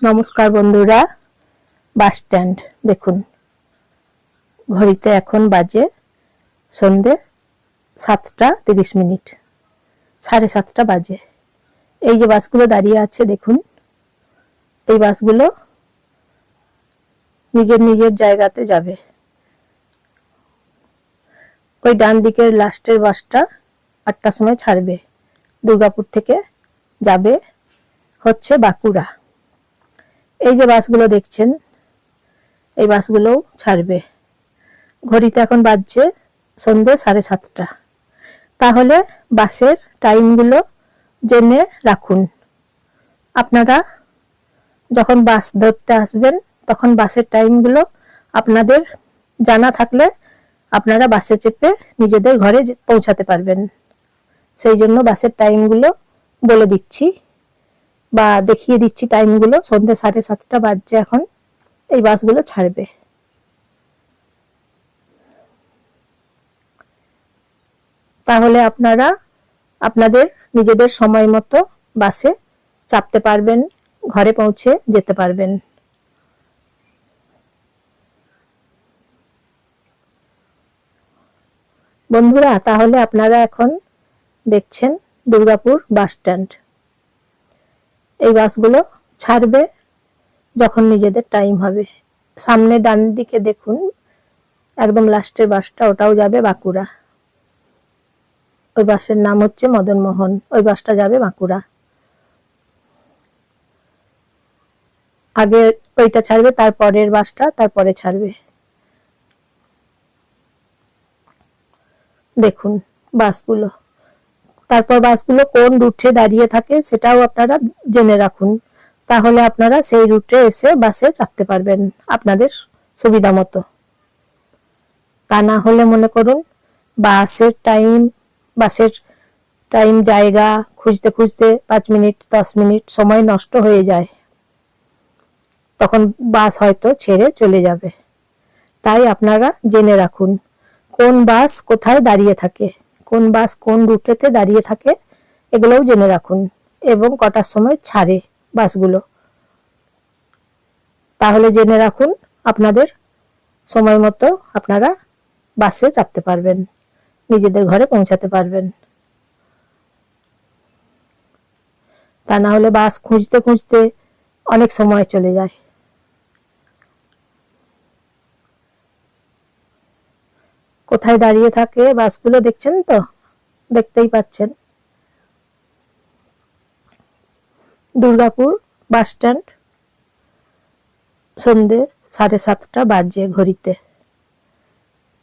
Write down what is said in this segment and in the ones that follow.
নমস্কার বন্ধুরা, bus stand দেখুন, ঘড়িতে এখন বাজে সন্ধে 7:30, 7:30 বাজে। এই যে বাসগুলো দাঁড়িয়ে আছে দেখুন, এই বাসগুলো নিজের নিজের জায়গাতে যাবে। ওই ডান দিকের লাস্টের বাসটা 8টার সময় ছাড়বে, দুর্গাপুর থেকে যাবে হচ্ছে বাঁকুড়া। এই যে বাসগুলো দেখছেন, এই বাসগুলোও ছাড়বে। ঘড়িতে এখন বাজছে সন্ধে 7:30। তাহলে বাসের টাইমগুলো জেনে রাখুন। আপনারা যখন বাস ধরতে আসবেন তখন বাসের টাইমগুলো আপনাদের জানা থাকলে আপনারা বাসে চেপে নিজেদের ঘরে পৌঁছাতে পারবেন। সেই জন্য বাসের টাইমগুলো বলে দিচ্ছি বা দেখিয়ে দিচ্ছি। টাইমগুলো সন্ধে 7:30 বাজছে এখন, এই বাসগুলো ছাড়বে। তাহলে আপনারা আপনাদের নিজেদের সময় মতো বাসে চাপতে পারবেন, ঘরে পৌঁছে যেতে পারবেন। বন্ধুরা, তাহলে আপনারা এখন দেখছেন দুর্গাপুর বাস স্ট্যান্ড। এই বাসগুলো ছাড়বে যখন নিজেদের টাইম হবে। সামনে ডান দিকে দেখুন, একদম লাস্টের বাসটা, ওটাও যাবে বাঁকুড়া। ওই বাসের নাম হচ্ছে মদনমোহন, ওই বাসটা যাবে বাঁকুড়া। আগে ওইটা ছাড়বে, তারপরের বাসটা তারপরে ছাড়বে। দেখুন বাসগুলো, তারপর বাসগুলো কোন রুটে দাঁড়িয়ে থাকে সেটাও আপনারা জেনে রাখুন। তাহলে আপনারা সেই রুটে এসে বাসে চাপতে পারবেন আপনাদের সুবিধা মতো। তা না হলে মনে করুন বাসের টাইম জায়গা খুঁজতে খুঁজতে 5 মিনিট 10 মিনিট সময় নষ্ট হয়ে যায়, তখন বাস হয়তো ছেড়ে চলে যাবে। তাই আপনারা জেনে রাখুন কোন বাস কোথায় দাঁড়িয়ে থাকে, কোন বাস কোন রুটেতে দাঁড়িয়ে থাকে, এগুলোও জেনে রাখুন এবং কটার সময় ছাড়ে বাসগুলো। তাহলে জেনে রাখুন, আপনাদের সময় মতো আপনারা বাসে চাপতে পারবেন, নিজেদের ঘরে পৌঁছাতে পারবেন। তা না হলে বাস খুঁজতে খুঁজতে অনেক সময় চলে যায়। কোথায় দাঁড়িয়ে থাকে বাসগুলো দেখছেন তো, দেখতেই পাচ্ছেন। দুর্গাপুর বাস স্ট্যান্ড, সন্ধে 7:30 বাজে ঘড়িতে।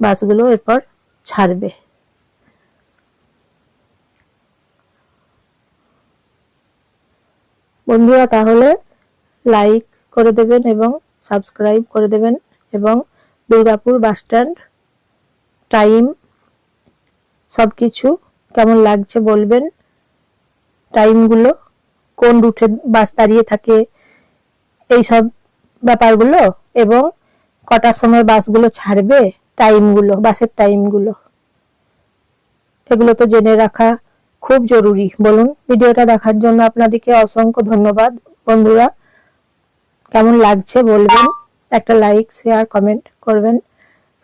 বাসগুলো এরপর ছাড়বে। বন্ধুরা, তাহলে লাইক করে দেবেন এবং সাবস্ক্রাইব করে দেবেন, এবং দুর্গাপুর বাস স্ট্যান্ড টাইম সব কিছু কেমন লাগছে বলবেন। টাইমগুলো, কোন রুটে বাস দাঁড়িয়ে থাকে, এই সব ব্যাপারগুলো, এবং কটার সময় বাসগুলো ছাড়বে, টাইমগুলো, বাসের টাইমগুলো, এগুলো তো জেনে রাখা খুব জরুরি। বলুন, ভিডিওটা দেখার জন্য আপনাদেরকে অসংখ্য ধন্যবাদ। বন্ধুরা, কেমন লাগছে বলবেন, একটা লাইক শেয়ার কমেন্ট করবেন,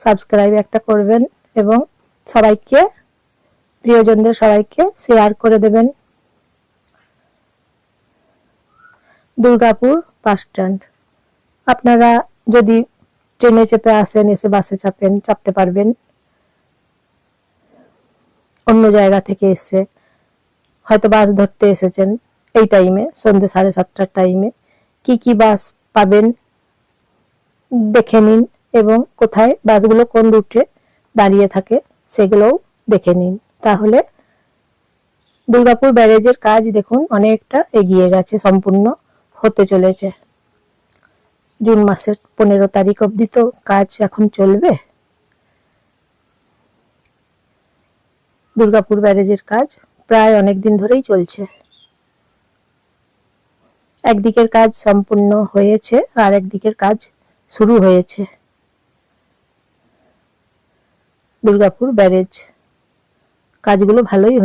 সাবস্ক্রাইব একটা করবেন এবং সবাইকে, প্রিয়জনদের সবাইকে শেয়ার করে দেবেন। দুর্গাপুর বাস স্ট্যান্ড, আপনারা যদি ট্রেনে চেপে আসেন, এসে বাসে চাপতে পারবেন। অন্য জায়গা থেকে এসে হয়তো বাস ধরতে এসেছেন এই টাইমে, সন্ধ্যে 7:30 টাইমে, কি কি বাস পাবেন দেখে নিন, এবং কোথায় বাসগুলো কোন রুটে দাঁড়িয়ে থাকে সেগুলোও দেখে নিন। তাহলে দুর্গাপুর ব্যারেজের কাজ দেখুন অনেকটা এগিয়ে গেছে, সম্পূর্ণ হতে চলেছে। জুন মাসের 15 তারিখ অবধি তো কাজ এখন চলবে। দুর্গাপুর ব্যারেজের কাজ প্রায় অনেক দিন ধরেই চলছে। একদিকের কাজ সম্পূর্ণ হয়েছে আর একদিকের কাজ শুরু হয়েছে। দুর্গাপুর ব্যারেজ কাজগুলো ভালোই হয়েছে।